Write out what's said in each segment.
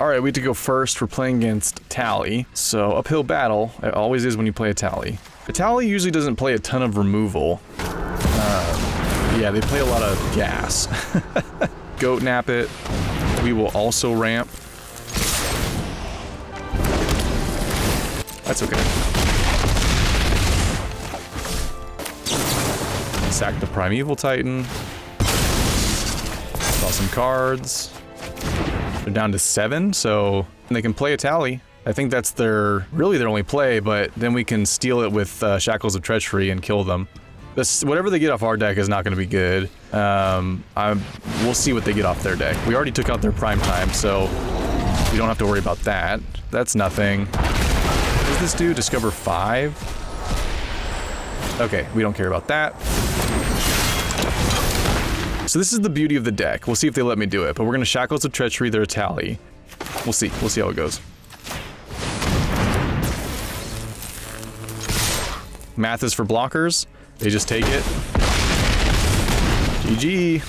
Alright, we have to go first. We're playing against Tally. So, uphill battle. It always is when you play a Tally. A Tally usually doesn't play a ton of removal. Yeah, they play a lot of gas. Goat nap it. We will also ramp. That's okay. Sack the Primeval Titan. Draw some cards. They're down to 7, so they can play a Tally. I think that's really their only play, but then we can steal it with Shackles of Treachery and kill them. Whatever they get off our deck is not going to be good. We'll see what they get off their deck. We already took out their prime time, so we don't have to worry about that. That's nothing. What does this do? Discover 5? Okay, we don't care about that. So this is the beauty of the deck. We'll see if they let me do it, but we're going to Shackles of Treachery their Tally. We'll see. We'll see how it goes. Math is for blockers. They just take it. GG.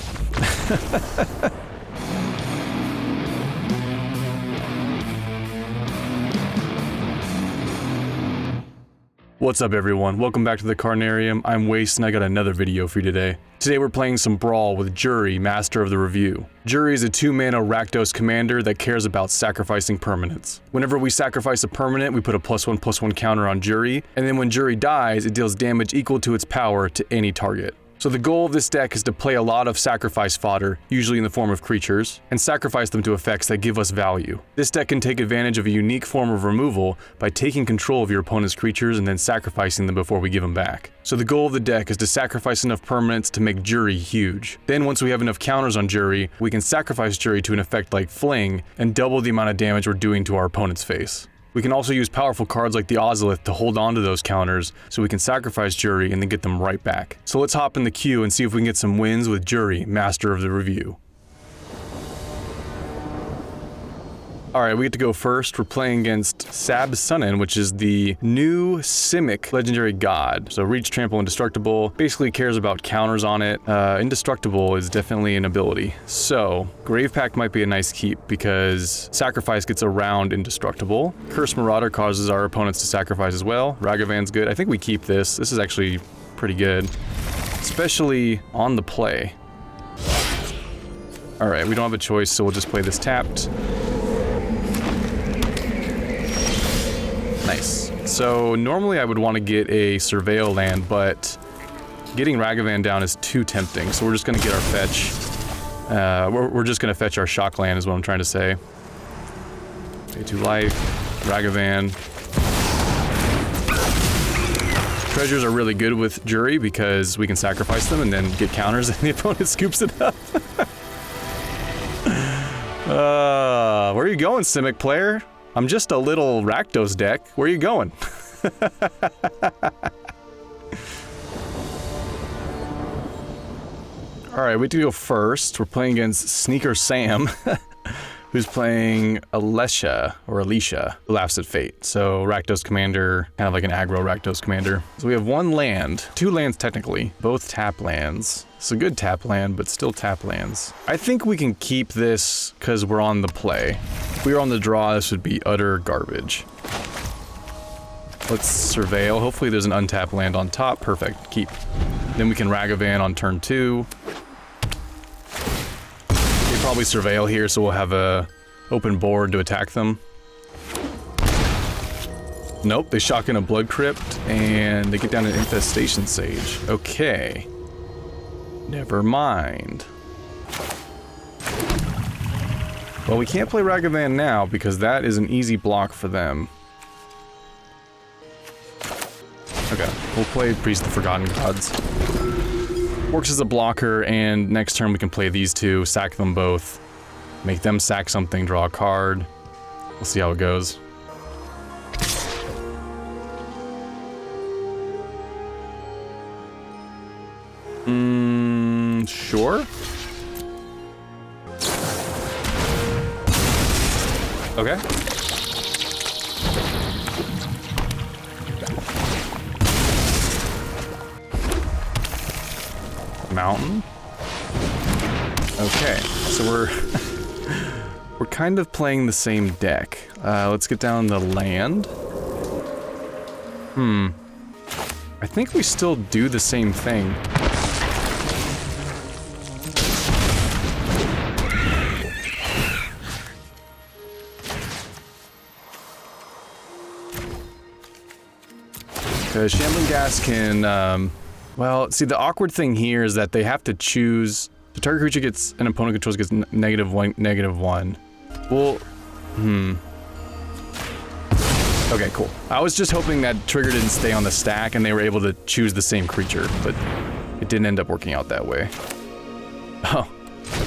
What's up everyone, welcome back to the Carnarium. I'm Waste and I got another video for you today. Today we're playing some Brawl with Juri, Master of the Revue. Juri is a 2-mana Rakdos commander that cares about sacrificing permanents. Whenever we sacrifice a permanent, we put a +1/+1 counter on Juri, and then when Juri dies, it deals damage equal to its power to any target. So the goal of this deck is to play a lot of sacrifice fodder, usually in the form of creatures, and sacrifice them to effects that give us value. This deck can take advantage of a unique form of removal by taking control of your opponent's creatures and then sacrificing them before we give them back. So the goal of the deck is to sacrifice enough permanents to make Juri huge. Then once we have enough counters on Juri, we can sacrifice Juri to an effect like Fling and double the amount of damage we're doing to our opponent's face. We can also use powerful cards like the Ozolith to hold on to those counters, so we can sacrifice Juri and then get them right back. So let's hop in the queue and see if we can get some wins with Juri, Master of the Revue. Alright, we get to go first. We're playing against Sabsunin, which is the new Simic legendary god. So reach, trample, indestructible. Basically cares about counters on it. Indestructible is definitely an ability. So Grave Pact might be a nice keep because sacrifice gets around indestructible. Accursed Marauder causes our opponents to sacrifice as well. Ragavan's good. I think we keep this. This is actually pretty good, especially on the play. Alright, we don't have a choice, so we'll just play this tapped. Nice. So normally I would want to get a Surveil land, but getting Ragavan down is too tempting, so we're just going to get our fetch. We're just going to fetch our shock land is what I'm trying to say. Pay 2 life, Ragavan. Treasures are really good with Juri because we can sacrifice them and then get counters and the opponent scoops it up. Where are you going, Simic player? I'm just a little Rakdos deck. Where are you going? Alright, we have to go first. We're playing against Sneaker Sam, who's playing Alicia, who laughs at fate. So Rakdos commander, kind of like an aggro Rakdos commander. So we have 1 land, 2 lands technically, both tap lands. It's a good tap land, but still tap lands. I think we can keep this because we're on the play. If we were on the draw, this would be utter garbage. Let's Surveil. Hopefully there's an untapped land on top. Perfect. Keep. Then we can Ragavan on turn 2. They probably Surveil here, so we'll have a open board to attack them. Nope, they shock in a Blood Crypt, and they get down an Infestation Sage. Okay. Never mind. Well, we can't play Ragavan now because that is an easy block for them. Okay, we'll play Priest of the Forgotten Gods. Works as a blocker, and next turn we can play these 2, sack them both, make them sack something, draw a card. We'll see how it goes. Sure. Okay. Mountain. Okay, so we're kind of playing the same deck. Let's get down to land. I think we still do the same thing. Because Shambling Gas can, well, see, the awkward thing here is that they have to choose. The target creature gets an opponent controls gets -1. Well, Okay, cool. I was just hoping that trigger didn't stay on the stack and they were able to choose the same creature, but it didn't end up working out that way. Oh,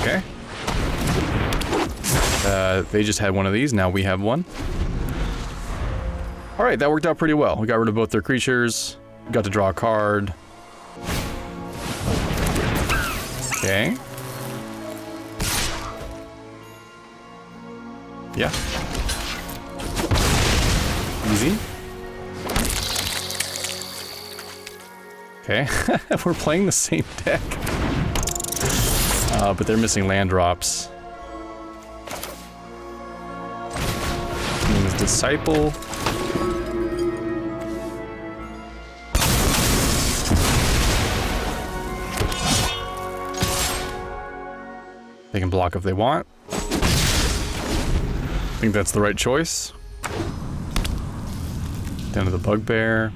okay. They just had one of these, now we have one. Alright, that worked out pretty well. We got rid of both their creatures, got to draw a card. Okay. Yeah. Easy. Okay, we're playing the same deck. But they're missing land drops. Name is Disciple. They can block if they want. I think that's the right choice. Down to the Bugbear.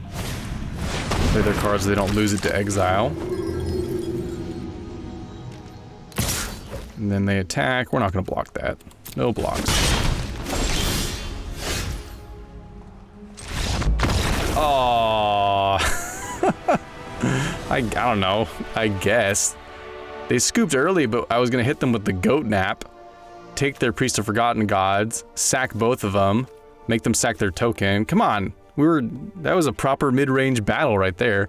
Play their cards so they don't lose it to exile. And then they attack. We're not going to block that. No blocks. Oh, I don't know. I guess. They scooped early, but I was going to hit them with the Goat Nap. Take their Priest of Forgotten Gods. Sack both of them. Make them sack their token. Come on. That was a proper mid-range battle right there.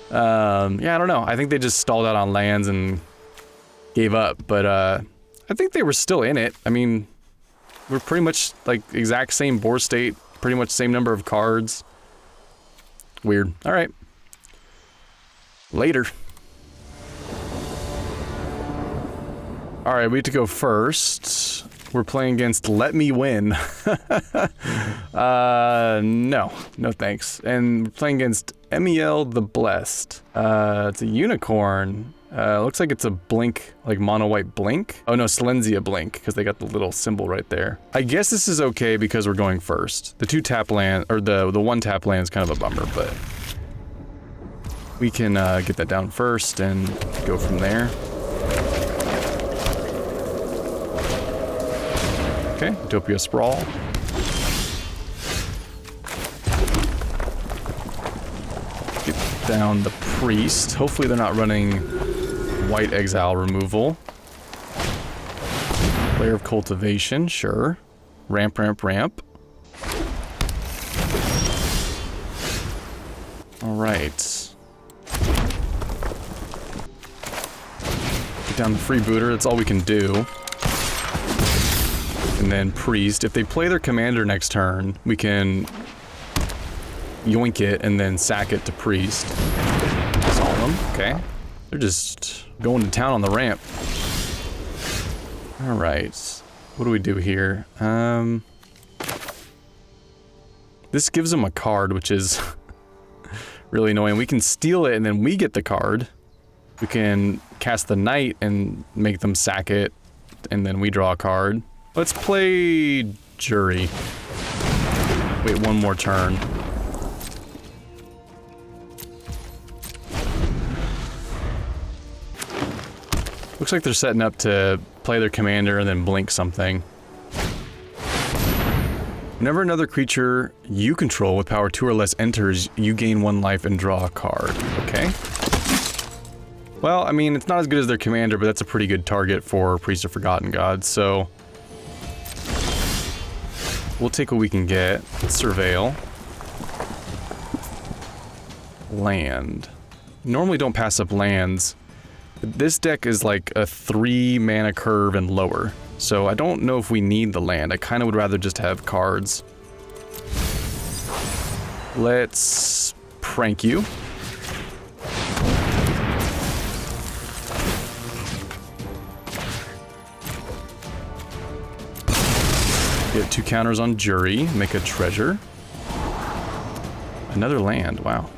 Yeah, I don't know. I think they just stalled out on lands and gave up, but I think they were still in it. I mean, we're pretty much like exact same board state, pretty much same number of cards. Weird. All right. Later. All right, we have to go first. We're playing against Let Me Win. No thanks. And we're playing against Emiel the Blessed. It's a unicorn. Looks like it's a blink, like mono white blink. Oh no, Silenzia blink, because they got the little symbol right there. I guess this is okay because we're going first. The 2-tap land, or the 1-tap land is kind of a bummer, but we can get that down first and go from there. Okay, Utopia Sprawl. Get down the Priest. Hopefully they're not running white exile removal. Layer of Cultivation, sure. Ramp, ramp, ramp. Alright. Get down the Freebooter, that's all we can do. And then Priest. If they play their commander next turn, we can yoink it and then sack it to Priest. Solemn, okay. They're just going to town on the ramp. Alright. What do we do here? This gives them a card, which is really annoying. We can steal it and then we get the card. We can cast the Knight and make them sack it, and then we draw a card. Let's play Juri. Wait one more turn. Looks like they're setting up to play their commander and then blink something. Whenever another creature you control with power 2 or less enters, you gain 1 life and draw a card. Okay. Well, I mean, it's not as good as their commander, but that's a pretty good target for Priest of Forgotten Gods, so we'll take what we can get. Surveil. Land. Normally don't pass up lands. But this deck is like a 3 mana curve and lower. So I don't know if we need the land. I kind of would rather just have cards. Let's prank you. Get 2 counters on Juri, make a treasure. Another land, wow.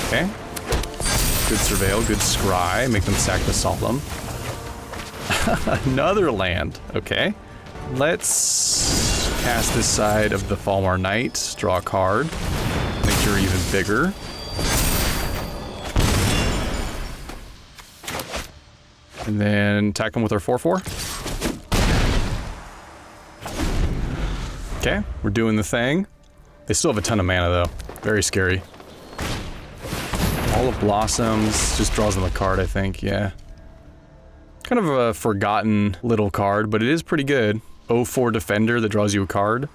Okay. Good surveil, good scry, make them sack the solemn. Another land, okay. Let's cast this side of the Falmar Knight, draw a card, make Juri even bigger. And then attack them with our 4/4. Okay, we're doing the thing. They still have a ton of mana though. Very scary. All of Blossoms just draws them a card, I think, yeah. Kind of a forgotten little card, but it is pretty good. 0/4 Defender that draws you a card.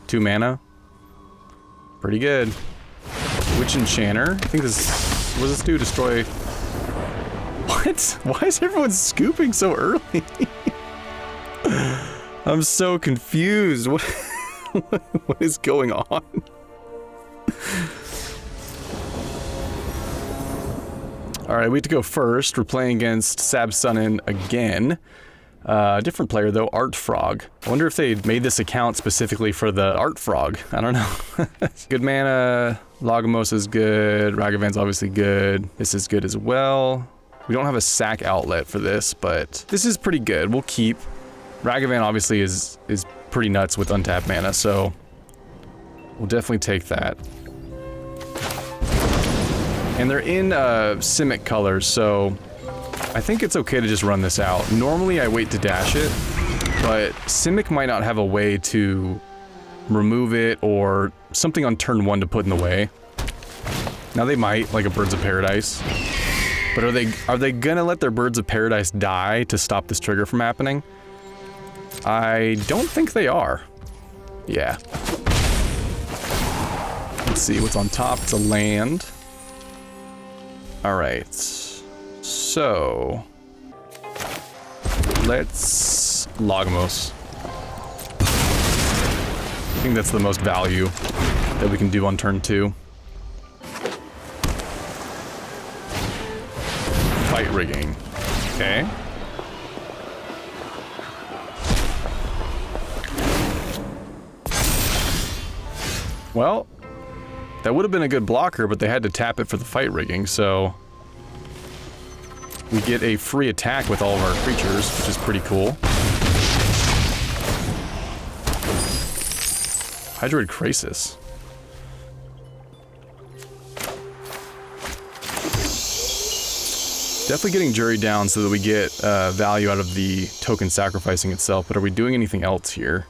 2 mana. Pretty good. Witch Enchanter. I think this... What does this do? Destroy... What? Why is everyone scooping so early? I'm so confused. What is going on? Alright, we have to go first. We're playing against Sabsunin again. Different player though, Art Frog. I wonder if they made this account specifically for the Art Frog. I don't know. Good mana. Logamos is good. Ragavan's obviously good. This is good as well. We don't have a sack outlet for this, but this is pretty good. We'll keep. Ragavan obviously is pretty nuts with untapped mana, so we'll definitely take that. And they're in Simic colors, so I think it's okay to just run this out. Normally I wait to dash it, but Simic might not have a way to remove it or something on turn 1 to put in the way. Now they might, like a Birds of Paradise. But are they gonna let their Birds of Paradise die to stop this trigger from happening? I don't think they are. Yeah. Let's see what's on top. It's a land. Alright. So... let's... Logamos. I think that's the most value that we can do on turn 2. Fight rigging. Okay. Well, that would have been a good blocker, but they had to tap it for the fight rigging, so we get a free attack with all of our creatures, which is pretty cool. Hydroid Crisis. Definitely getting Juri down so that we get value out of the token sacrificing itself, but are we doing anything else here?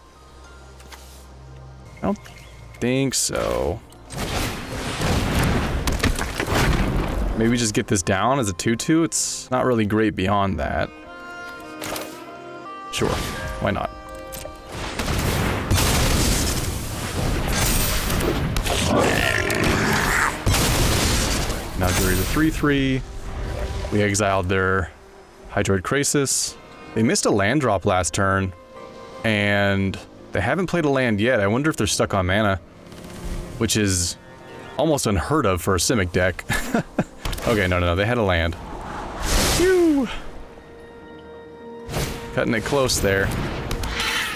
I don't think so. Maybe just get this down as a 2/2. It's not really great beyond that. Sure, why not? Now Juri's a 3/3. We exiled their Hydroid Crisis. They missed a land drop last turn, and they haven't played a land yet. I wonder if they're stuck on mana, which is almost unheard of for a Simic deck. Okay, no, they had a land. Phew! Cutting it close there.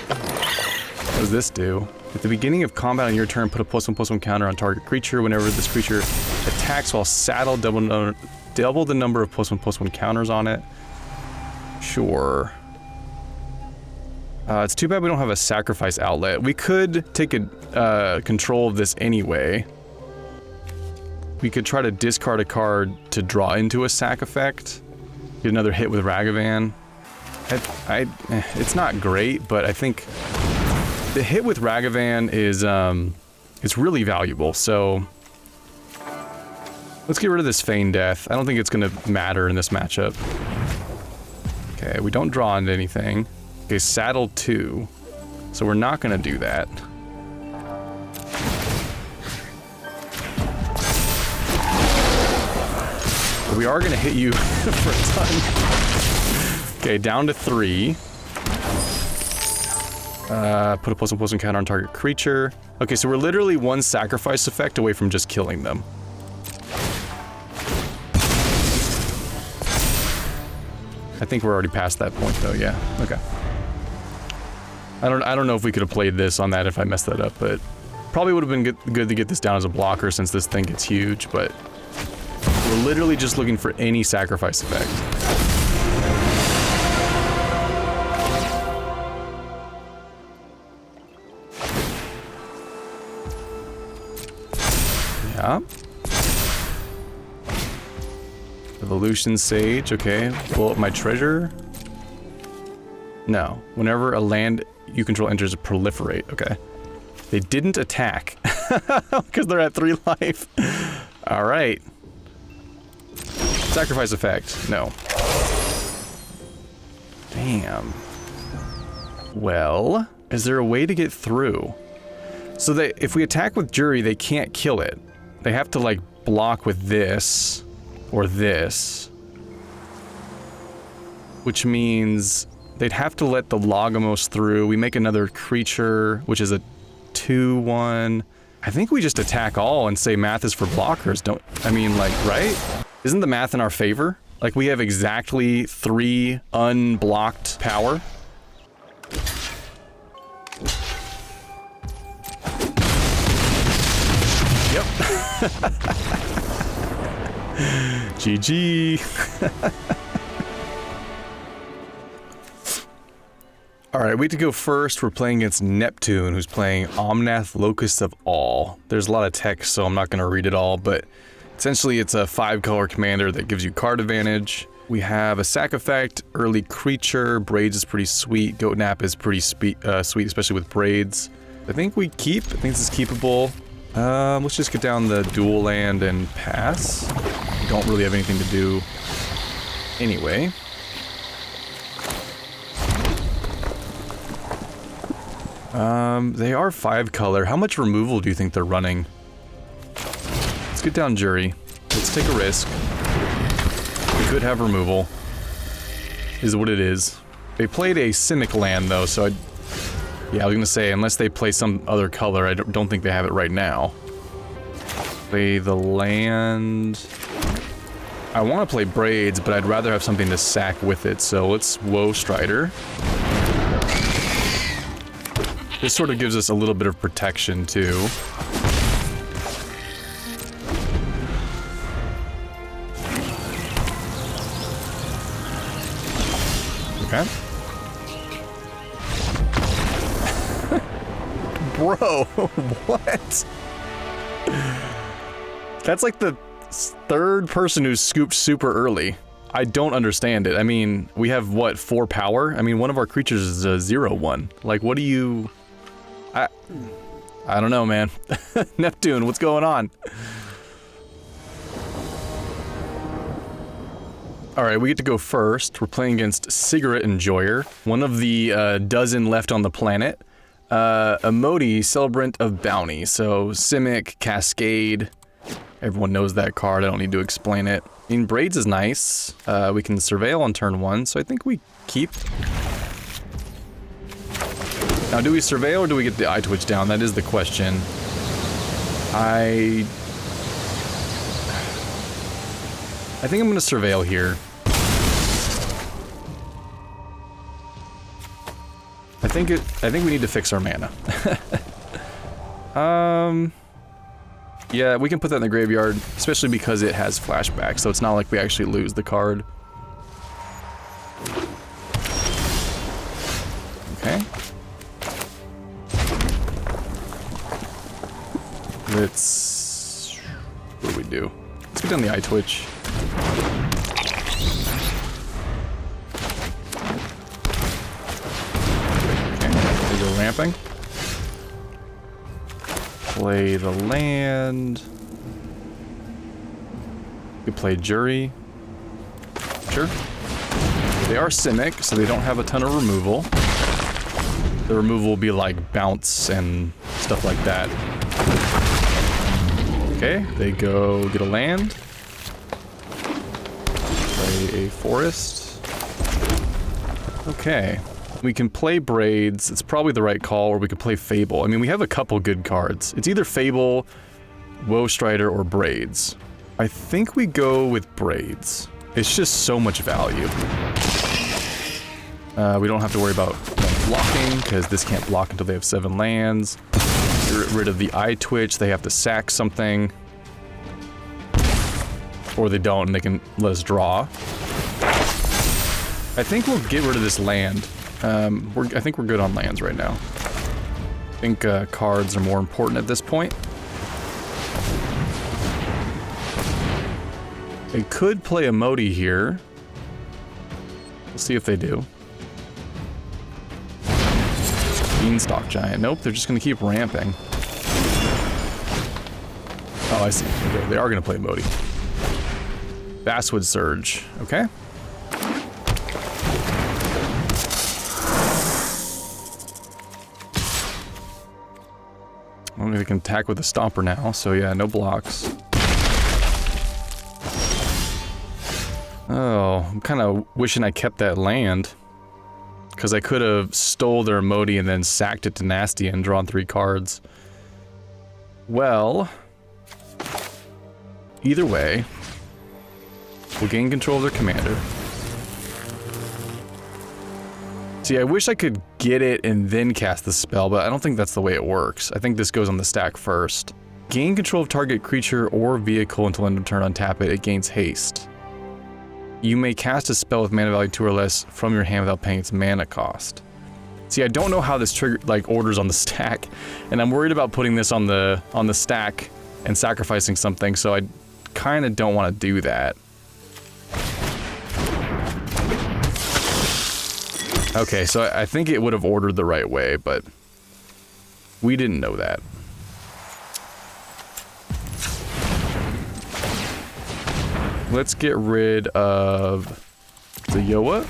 What does this do? At the beginning of combat on your turn, put a +1/+1 counter on target creature. Whenever this creature attacks while saddled, double the number of +1/+1 counters on it. Sure. It's too bad we don't have a sacrifice outlet. We could take control of this anyway. We could try to discard a card to draw into a sack effect. Get another hit with Ragavan. It's not great, but I think the hit with Ragavan is it's really valuable, so let's get rid of this Feign Death. I don't think it's gonna matter in this matchup. Okay, we don't draw into anything. Okay, saddle 2. So we're not gonna do that. But we are gonna hit you for a ton. Okay, down to 3. Put a +1/+1 counter on target creature. Okay, so we're literally one sacrifice effect away from just killing them. I think we're already past that point though, yeah. Okay. I don't know if we could have played this on that if I messed that up, but probably would have been good to get this down as a blocker since this thing gets huge, but we're literally just looking for any sacrifice effect. Yeah. Evolution Sage, okay. Blow up my treasure. No. Whenever a land you control enters a proliferate, okay. They didn't attack. Because they're at 3 life. Alright. Sacrifice effect. No. Damn. Well, is there a way to get through? So if we attack with Juri, they can't kill it. They have to, like, block with this. Or this. Which means they'd have to let the Logomos through. We make another creature, which is a 2/1. I think we just attack all and say math is for blockers, don't... I mean, like, right? Isn't the math in our favor? Like, we have exactly 3 unblocked power. Yep. GG. Alright, we have to go first. We're playing against Neptune, who's playing Omnath, Locust of All. There's a lot of text, so I'm not going to read it all, but essentially it's a 5-color commander that gives you card advantage. We have a sack effect, early creature, Braids is pretty sweet, Goat Nap is pretty sweet, especially with Braids. I think we keep. I think this is keepable. Let's just get down the dual land and pass. We don't really have anything to do anyway. They are 5-color. How much removal do you think they're running? Let's get down Juri. Let's take a risk. We could have removal. Is what it is. They played a Simic land though, so yeah, I was gonna say, unless they play some other color, I don't think they have it right now. Play the land... I want to play Braids, but I'd rather have something to sack with it, so let's Woe Strider. This sort of gives us a little bit of protection, too. Okay. Bro, what? That's like the 3rd person who's scooped super early. I don't understand it. I mean, we have, what, 4 power? I mean, one of our creatures is a 0/1. Like, what do you... I don't know, man. Neptune, what's going on? Alright, we get to go first. We're playing against Cigarette Enjoyer, one of the dozen left on the planet. Emoti, Celebrant of Bounty. So, Simic, Cascade. Everyone knows that card, I don't need to explain it. I mean, Braids is nice. We can Surveil on turn 1, so I think we keep. Now, do we Surveil or do we get the Eye Twitch down? That is the question. I think I'm gonna Surveil here. I think we need to fix our mana. Yeah, we can put that in the graveyard, especially because it has flashback, so it's not like we actually lose the card. Okay. Let's... what do we do? Let's get down the Eye Twitch. Okay, we go ramping. Play the land. We play Juri. Sure. They are Simic, so they don't have a ton of removal. The removal will be like bounce and stuff like that. Okay, they go get a land. Play a forest. Okay. We can play Braids, it's probably the right call, or we could play Fable. I mean, we have a couple good cards. It's either Fable, Woe Strider, or Braids. I think we go with Braids. It's just so much value. We don't have to worry about blocking, because this can't block until they have 7 lands. Get rid of the eye twitch, they have to sack something. Or they don't, and they can let us draw. I think we'll get rid of this land. I think we're good on lands right now. I think cards are more important at this point. They could play a Modi here. We'll see if they do. Beanstalk Giant. Nope, they're just gonna keep ramping. Oh, I see. Okay, they are gonna play Modi. Basswood Surge. Okay. Well, they can attack with a Stomper now, so yeah, no blocks. Oh, I'm kind of wishing I kept that land. Because I could have stole their Modi and then sacked it to Nasty and drawn 3 cards. Well, either way, we'll gain control of their commander. See, I wish I could get it and then cast the spell, but I don't think that's the way it works. I think this goes on the stack first. Gain control of target creature or vehicle until end of turn. Untap it, it gains haste. You may cast a spell with mana value 2 or less from your hand without paying its mana cost. See, I don't know how this trigger orders on the stack, and I'm worried about putting this on the stack and sacrificing something, so I kind of don't want to do that. Okay, so I think it would have ordered the right way, but we didn't know that. Let's get rid of the Yoa.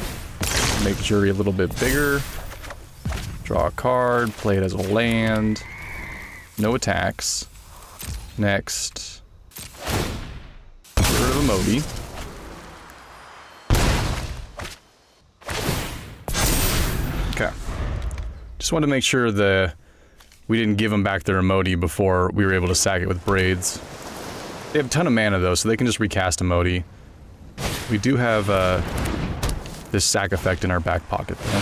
Make Juri a little bit bigger. Draw a card, play it as a land. No attacks. Next. Get rid of a Modi. Okay. Just wanted to make sure we didn't give them back their Modi before we were able to sack it with Braids. They have a ton of mana though, so they can just recast a Modi. We do have this sack effect in our back pocket though.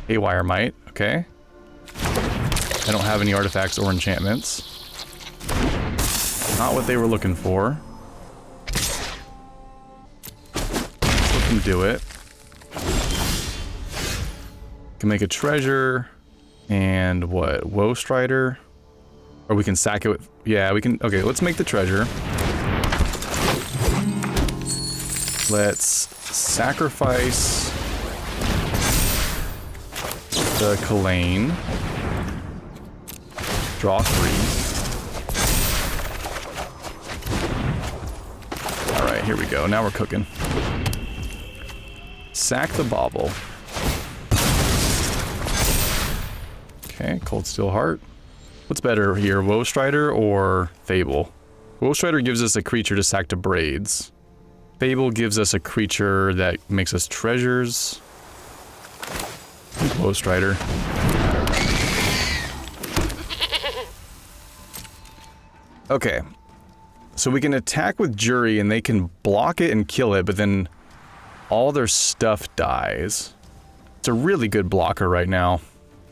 Haywire Might, okay. I don't have any artifacts or enchantments. Not what they were looking for. Let them do it. Can make a treasure and what? Woe Strider? Or we can sack it with... Yeah, we can... Okay, let's make the treasure. Let's sacrifice the Kalane. Draw 3. Alright, here we go. Now we're cooking. Sack the Bauble. Okay, Cold Steel Heart. What's better here, Woe Strider or Fable? Woe Strider gives us a creature to sack to Braids. Fable gives us a creature that makes us treasures. Woe Strider. Okay. So we can attack with Juri and they can block it and kill it, but then all their stuff dies. It's a really good blocker right now.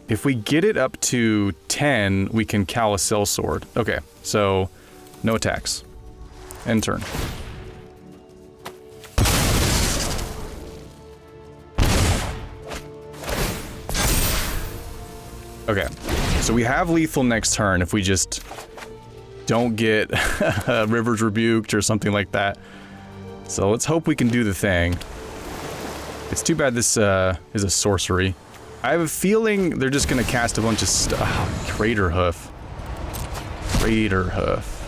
If we get it up to 10, we can Callous Sellsword. Okay, so no attacks. End turn. Okay, so we have lethal next turn if we just don't get Rivers Rebuked or something like that. So let's hope we can do the thing. It's too bad this is a sorcery. I have a feeling they're just gonna cast a bunch of stuff. Crater Hoof. Crater Hoof.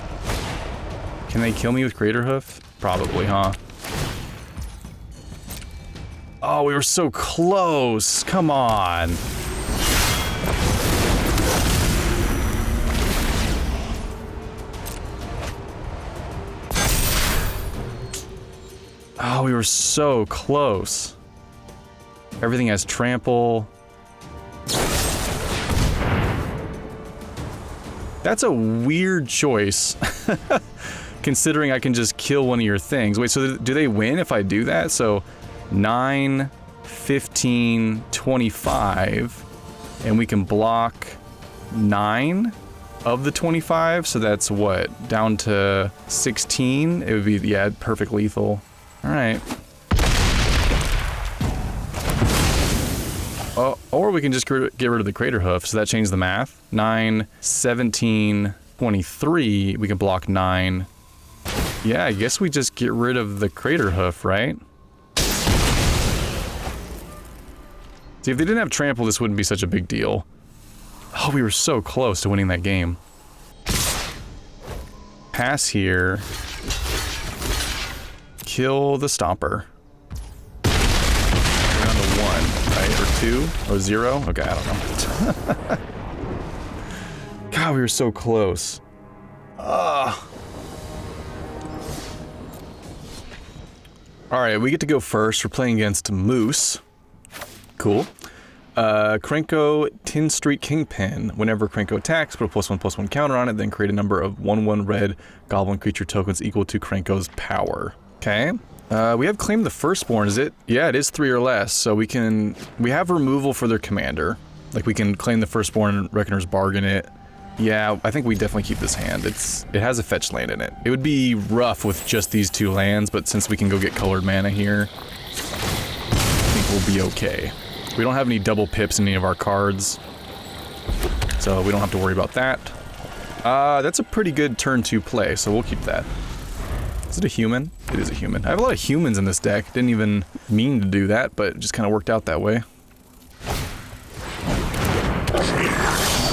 Can they kill me with Crater Hoof? Probably, huh? Oh, we were so close. Come on. Oh, we were so close. Everything has trample. That's a weird choice. Considering I can just kill one of your things. Wait, so do they win if I do that? So 9, 15, 25, and we can block 9 of the 25, so that's what, down to 16? It would be, yeah, perfect lethal. All right. Oh, or we can just get rid of the Crater Hoof, so that changes the math. 9, 17, 23, we can block 9. Yeah, I guess we just get rid of the Crater Hoof, right? See, if they didn't have Trample, this wouldn't be such a big deal. Oh, we were so close to winning that game. Pass here. Kill the Stomper. We're down to 1, right? Or 2? Or 0? Okay, I don't know. God, we were so close. Alright, we get to go first. We're playing against Moose. Cool. Krenko Tin Street Kingpin. Whenever Krenko attacks, put a +1/+1 counter on it, then create a number of 1/1 red goblin creature tokens equal to Krenko's power. Okay. We have Claim the Firstborn, is it? Yeah, it is 3 or less, so we have removal for their commander. Like, we can Claim the Firstborn and Reckoner's Bargain it. Yeah, I think we definitely keep this hand. It has a fetch land in it. It would be rough with just these 2 lands, but since we can go get colored mana here, I think we'll be okay. We don't have any double pips in any of our cards, so we don't have to worry about that. That's a pretty good turn 2 play, so we'll keep that. Is it a human? It is a human. I have a lot of humans in this deck. Didn't even mean to do that, but it just kind of worked out that way.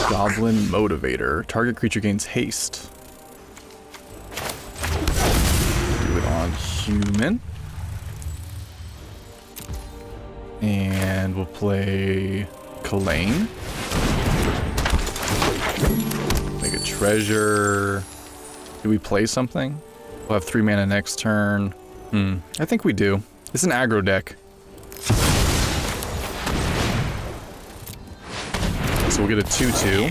Goblin Motivator. Target creature gains haste. Do it on human. And we'll play Kalane. Make a treasure. Do we play something? We'll have 3 mana next turn. I think we do. It's an aggro deck. So we'll get a 2/2.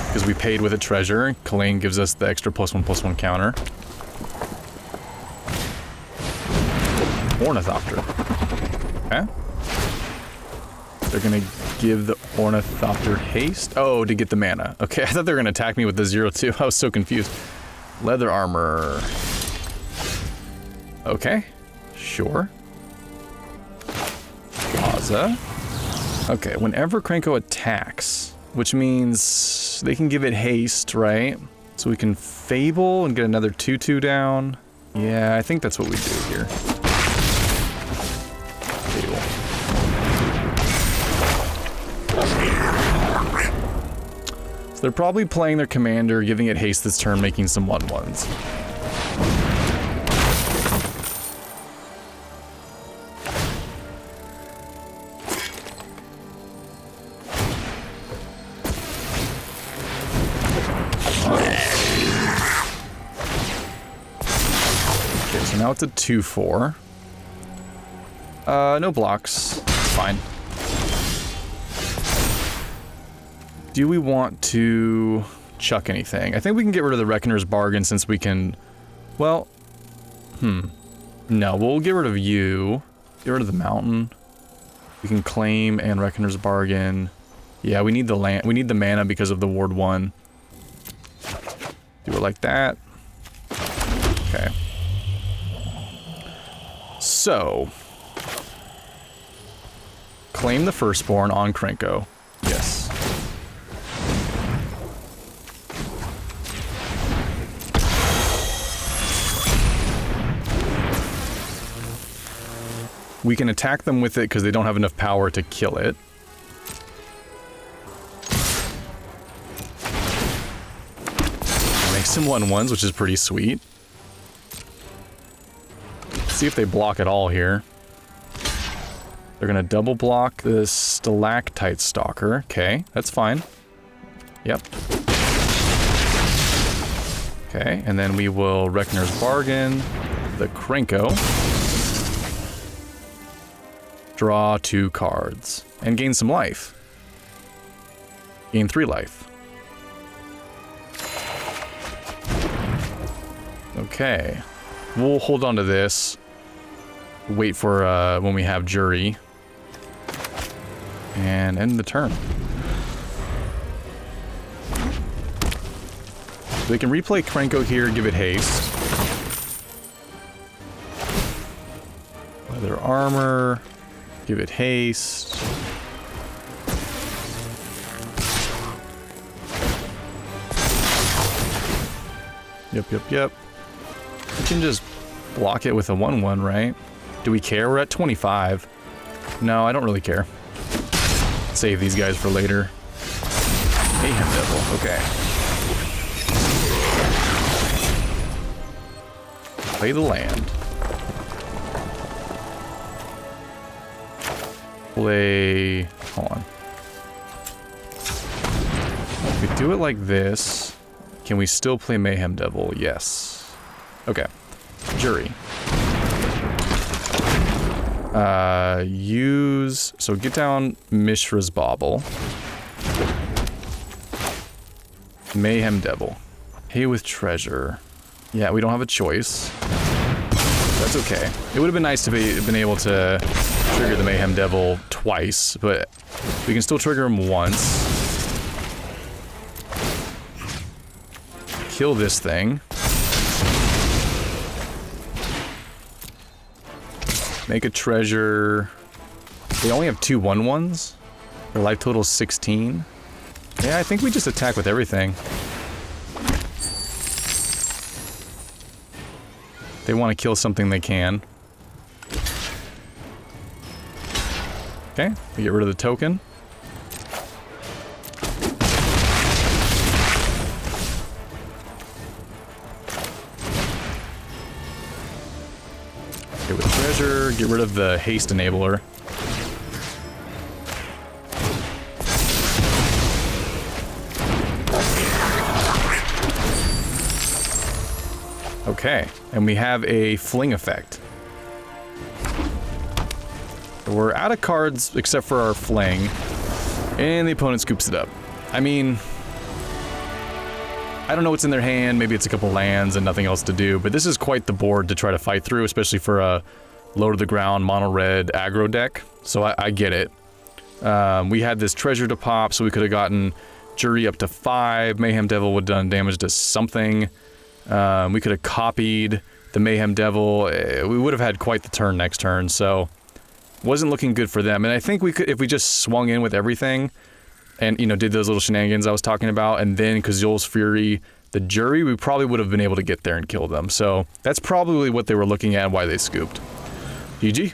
Because we paid with a treasure. Kalane gives us the extra +1/+1 counter. Ornithopter. Okay. They're gonna give the Ornithopter haste? Oh, to get the mana. Okay, I thought they were gonna attack me with the 0/2. I was so confused. Leather armor. Okay. Sure. Plaza. Okay, whenever Krenko attacks, which means they can give it haste, right? So we can Fable and get another 2/2 down. Yeah, I think that's what we do here. Fable. So they're probably playing their commander, giving it haste this turn, making some 1/1s. Okay, so now it's a 2/4. No blocks. It's fine. Do we want to chuck anything? I think we can get rid of the Reckoner's Bargain since we can... Well... No, we'll get rid of you. Get rid of the mountain. We can claim and Reckoner's Bargain. Yeah, we need the land. We need the mana because of the Ward 1. Do it like that. Okay. So... Claim the Firstborn on Krenko. Yes. We can attack them with it because they don't have enough power to kill it. Make some 1/1s, which is pretty sweet. Let's see if they block at all here. They're gonna double block the Stalactite Stalker. Okay, that's fine. Yep. Okay, and then we will Reckoner's Bargain, the Krenko. Draw 2 cards. And gain some life. Gain 3 life. Okay. We'll hold on to this. Wait for when we have Juri. And end the turn. So we can replay Krenko here, give it haste. Leather armor, give it haste. Yep. We can just block it with a 1/1, right? Do we care? We're at 25. No, I don't really care. Save these guys for later. Mayhem Devil, okay. Play the land. Play... Hold on. If we do it like this, can we still play Mayhem Devil? Yes. Okay. Juri. So get down Mishra's Bauble. Mayhem Devil. Pay with treasure. Yeah, we don't have a choice. That's okay. It would have been nice to been able to trigger the Mayhem Devil twice, but we can still trigger him once. Kill this thing. Make a treasure. They only have 2 1/1s. Their life total is 16. Yeah, I think we just attack with everything. They want to kill something they can. Okay, we get rid of the token. Get with treasure, get rid of the haste enabler. Okay, and we have a fling effect. We're out of cards except for our fling, and the opponent scoops it up. I mean, I don't know what's in their hand, maybe it's a couple lands and nothing else to do, but this is quite the board to try to fight through, especially for a low to the ground mono-red aggro deck, so I get it. We had this treasure to pop, so we could have gotten Juri up to 5, Mayhem Devil would have done damage to something. We could have copied the Mayhem Devil. We would have had quite the turn next turn, so wasn't looking good for them. And I think we could, if we just swung in with everything and, you know, did those little shenanigans I was talking about, and then Kazul's Fury, the Juri, we probably would have been able to get there and kill them. So that's probably what they were looking at and why they scooped. GG.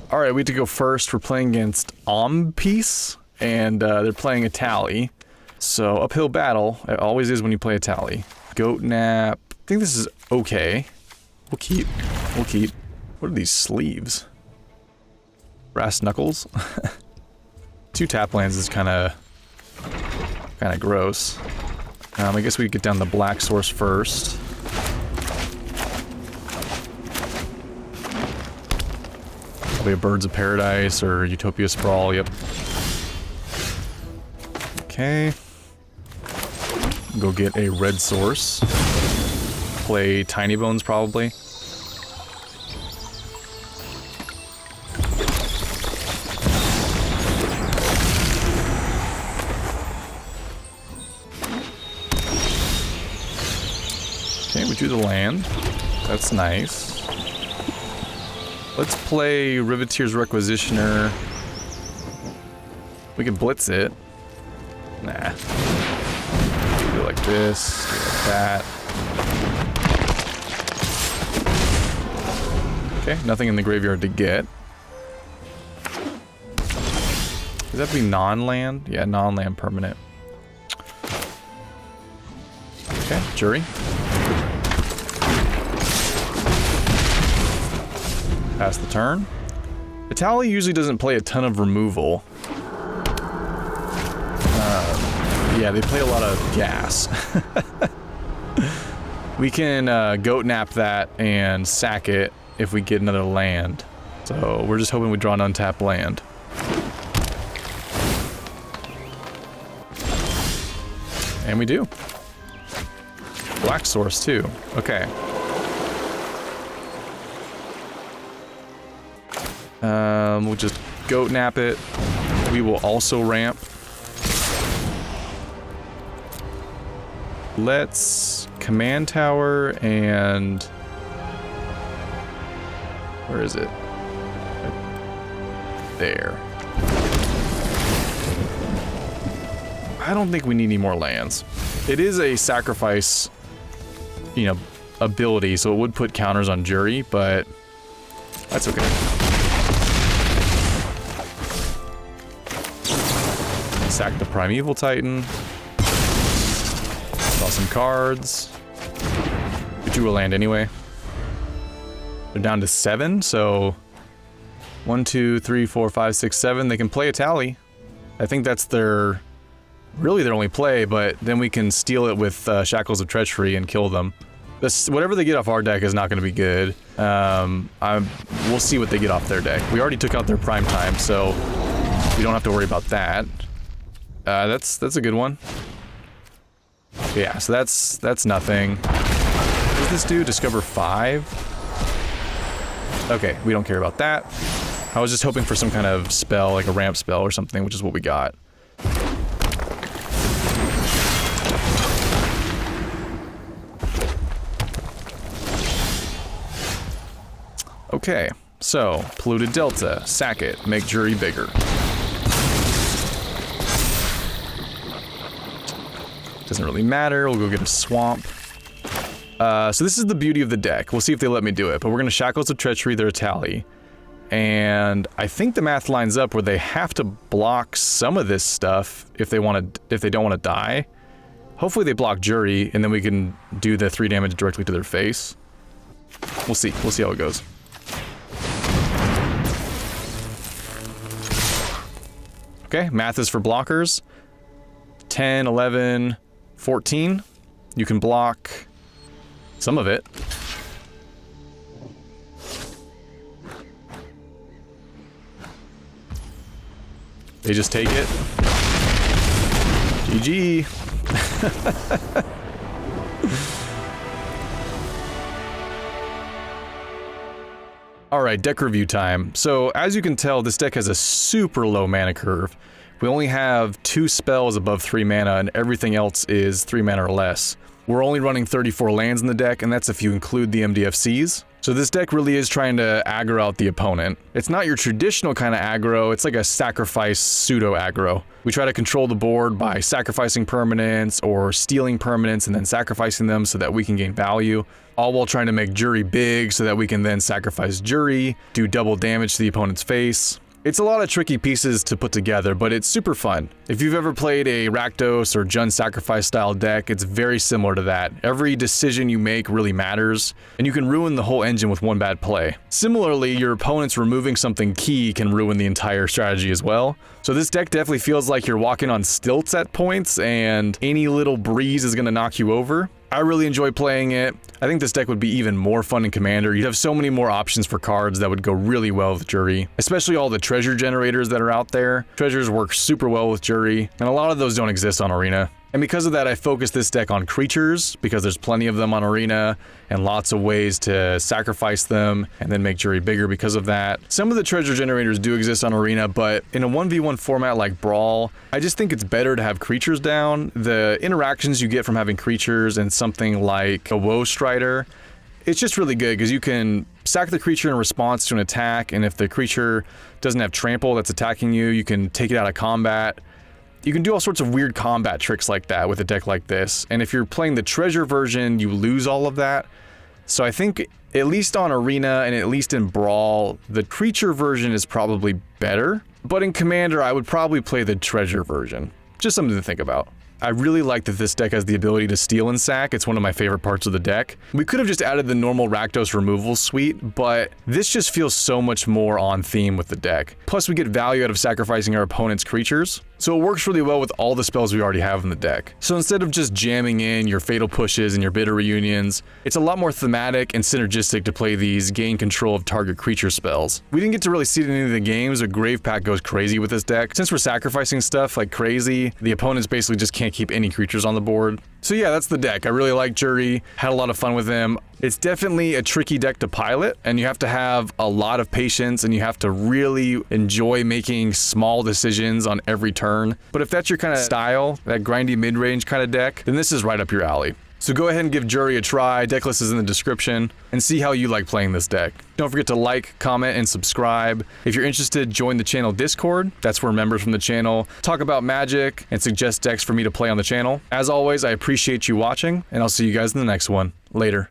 All right, we have to go first. We're playing against Ompiece, and they're playing a Tally. So, uphill battle, it always is when you play a Tally. Goat Nap. I think this is okay. We'll keep. What are these sleeves? Brass Knuckles? 2 tap lands is kinda gross. I guess we get down the black source first. Probably a Birds of Paradise or Utopia Sprawl, yep. Okay. Go get a red source. Play Tiny Bones, probably. Okay, we do the land. That's nice. Let's play Riveteer's Requisitioner. We can blitz it. Nah. Do it like this, do it like that. Okay, nothing in the graveyard to get. Does that have to be non-land? Yeah, non-land permanent. Okay, Juri. Pass the turn. Tally usually doesn't play a ton of removal. Yeah, they play a lot of gas. We can goat nap that and sack it if we get another land. So we're just hoping we draw an untapped land. And we do. Black source too. Okay. We'll just goat nap it. We will also ramp. Let's command tower and... Where is it? There. I don't think we need any more lands. It is a sacrifice, you know, ability, so it would put counters on Juri, but that's okay. Sack the Primeval Titan. Draw some cards. We drew a land anyway. They're down to 7, so 1, 2, 3, 4, 5, 6, 7. They can play a tally. I think that's their really their only play, but then we can steal it with Shackles of Treachery and kill them. Whatever they get off our deck is not going to be good. We'll see what they get off their deck. We already took out their prime time, so we don't have to worry about that. That's a good one. Yeah, so that's nothing. What does this do? Discover 5? Okay, we don't care about that. I was just hoping for some kind of spell, like a ramp spell or something, which is what we got. Okay, so Polluted Delta, sack it, make Juri bigger. Doesn't really matter, we'll go get a swamp. So this is the beauty of the deck. We'll see if they let me do it, but we're gonna Shackles of Treachery their tally. And I think the math lines up where they have to block some of this stuff if they don't want to die. Hopefully they block Juri, and then we can do the 3 damage directly to their face. We'll see how it goes. Okay, math is for blockers. 10, 11, 14. You can block some of it. They just take it. GG. Alright, deck review time. So, as you can tell, this deck has a super low mana curve. We only have 2 spells above 3 mana, and everything else is 3 mana or less. We're only running 34 lands in the deck, and that's if you include the MDFCs. So this deck really is trying to aggro out the opponent. It's not your traditional kind of aggro, it's like a sacrifice pseudo-aggro. We try to control the board by sacrificing permanents or stealing permanents and then sacrificing them so that we can gain value, all while trying to make Juri big so that we can then sacrifice Juri, do double damage to the opponent's face. It's a lot of tricky pieces to put together, but it's super fun. If you've ever played a Rakdos or Jund Sacrifice style deck, it's very similar to that. Every decision you make really matters, and you can ruin the whole engine with one bad play. Similarly, your opponent's removing something key can ruin the entire strategy as well. So this deck definitely feels like you're walking on stilts at points, and any little breeze is going to knock you over. I really enjoy playing it. I think this deck would be even more fun in Commander. You'd have so many more options for cards that would go really well with Juri, especially all the treasure generators that are out there. Treasures work super well with Juri, and a lot of those don't exist on Arena. And because of that, I focused this deck on creatures, because there's plenty of them on Arena, and lots of ways to sacrifice them, and then make Juri bigger because of that. Some of the treasure generators do exist on Arena, but in a 1v1 format like Brawl, I just think it's better to have creatures down. The interactions you get from having creatures and something like a Woe Strider, it's just really good, because you can sack the creature in response to an attack, and if the creature doesn't have trample that's attacking you, you can take it out of combat. You can do all sorts of weird combat tricks like that with a deck like this, and if you're playing the treasure version, you lose all of that. So I think, at least on Arena and at least in Brawl, the creature version is probably better, but in Commander, I would probably play the treasure version. Just something to think about. I really like that this deck has the ability to steal and sack. It's one of my favorite parts of the deck. We could have just added the normal Rakdos removal suite, but this just feels so much more on theme with the deck. Plus, we get value out of sacrificing our opponent's creatures, so it works really well with all the spells we already have in the deck. So instead of just jamming in your Fatal Pushes and your Bitter Reunions, it's a lot more thematic and synergistic to play these gain control of target creature spells. We didn't get to really see it in any of the games, but Grave Pact goes crazy with this deck. Since we're sacrificing stuff like crazy, the opponents basically just can't can't keep any creatures on the board. So yeah, that's the deck. I really like Juri, had a lot of fun with him. It's definitely a tricky deck to pilot, and you have to have a lot of patience, and you have to really enjoy making small decisions on every turn. But if that's your kind of style, that grindy mid-range kind of deck, then this is right up your alley. So go ahead and give Juri a try, deck list is in the description, and see how you like playing this deck. Don't forget to like, comment, and subscribe. If you're interested, join the channel Discord. That's where members from the channel talk about Magic and suggest decks for me to play on the channel. As always, I appreciate you watching, and I'll see you guys in the next one. Later.